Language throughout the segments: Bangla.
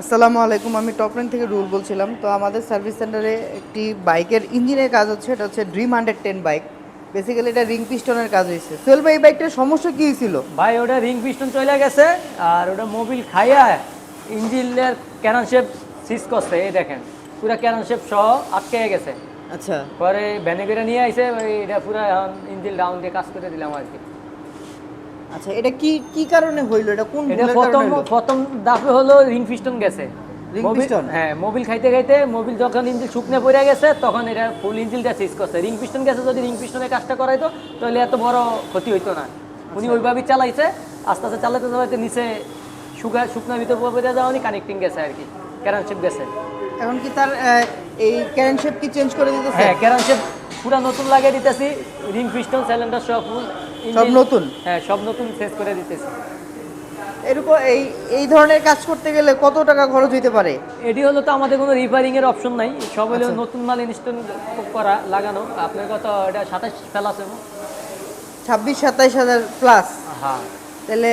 আসসালামু আলাইকুম, আমি টপ র্যাঙ্ক থেকে রুল বলছিলাম। তো আমাদের সার্ভিস সেন্টারে একটি বাইকের ইঞ্জিনের কাজ হচ্ছে, এটা হচ্ছে ড্রিম 110 বাইক। বেসিক্যালি এটা রিং পিস্টনের কাজ হয়েছে। সোহেল ভাই, এই বাইকটার সমস্যা কী হয়েছিল? ভাই ওটা রিং পিস্টন চলে গেছে। আর ওটা মোবিল খাইয়া ইঞ্জিনের ক্যানন শেপ সিজ করছে। এই দেখেন পুরো ক্যানন শেপ সহ আটকে গেছে। আচ্ছা পরে ভ্যানে করে নিয়ে আইছে, এটা পুরো ইঞ্জিন ডাউন দিয়ে কাজ করে দিলাম আর কি। আচ্ছা, এটা কি কি কারণে হইলো? এটা কোন এটা ভুলের কারণে প্রথম হইলো? প্রথম দাপে হলো রিং পিস্টন গেছে। Ring Mobil, piston? হ্যাঁ, মোবিল খাইতে খাইতে মোবিল যখন ইঞ্জিন শুকনে পড়ে গেছে তখন এটা ফুল ইঞ্জিনটা সিজ করছে। রিং পিস্টন গেছে, যদি রিং পিস্টনের কাজটা করাইতো তাহলে এত বড় ক্ষতি হইতো না। উনি ওইভাবেই চালাইছে, আস্তে আস্তে চালাতে চালাতে নিচে শুকনার ভিতর পড়ে যাওয়ানি কানেক্টিং গেছে আর কি, ক্যারান শেপ গেছে। এখন কি তার এই ক্যারেন শেপ কি চেঞ্জ করে দিতেছে? হ্যাঁ, ক্যারান শেপ পুরা নতুন লাগিয়ে দিতেছি। রিং পিস্টন সিলিন্ডার সব ফুল সব ইঞ্জিন, নতুন? হ্যাঁ সব নতুন চেঞ্জ করে দিতেছি। এরকম এই এই ধরনের কাজ করতে গেলে কত টাকা খরচ হইতে পারে? এটি হলো তো আমাদের কোনো রিপেয়ারিং এর অপশন নাই, সব হলো আচ্ছা, নতুন মাল ইনস্টল করা লাগানো। আপনার কত এটা 27 ফেল আছে? 26-27 হাজার প্লাস? হ্যাঁ। তাহলে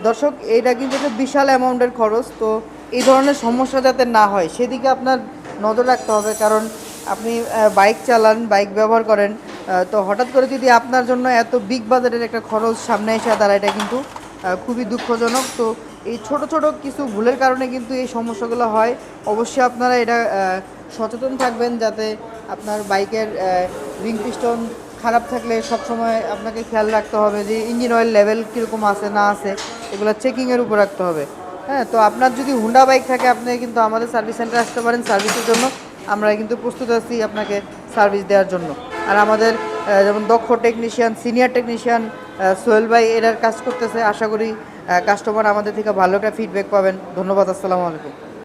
দর্শক, এইটা কিন্তু একটা বিশাল অ্যামাউন্টের খরচ। তো এই ধরনের সমস্যা যাতে না হয় সেদিকে আপনার নজর রাখতে হবে, কারণ আপনি বাইক চালান, বাইক ব্যবহার করেন। তো হঠাৎ করে যদি আপনার জন্য এত বিগ বাজারের একটা খরচ সামনে এসে দাঁড়ায়, এটা কিন্তু খুবই দুঃখজনক। তো এই ছোট ছোট কিছু ভুলের কারণে কিন্তু এই সমস্যাগুলো হয়। অবশ্যই আপনারা এটা সচেতন থাকবেন, যাতে আপনার বাইকের রিং পিস্টন খারাপ থাকলে সবসময় আপনাকে খেয়াল রাখতে হবে যে ইঞ্জিন অয়েল লেভেল কীরকম আছে না আছে, এগুলো চেকিংয়ের উপর রাখতে হবে। হ্যাঁ, তো আপনার যদি হুন্ডা বাইক থাকে আপনি কিন্তু আমাদের সার্ভিস সেন্টারে আসতে পারেন সার্ভিসের জন্য। আমরা কিন্তু প্রস্তুত আছি আপনাকে সার্ভিস দেওয়ার জন্য। আর আমাদের যেমন দক্ষ টেকনিশিয়ান, সিনিয়র টেকনিশিয়ান সোহেল ভাই এটার কাজ করতেছে। আশা করি কাস্টমার আমাদের থেকে ভালো একটা ফিডব্যাক পাবেন। ধন্যবাদ, আসসালামু আলাইকুম।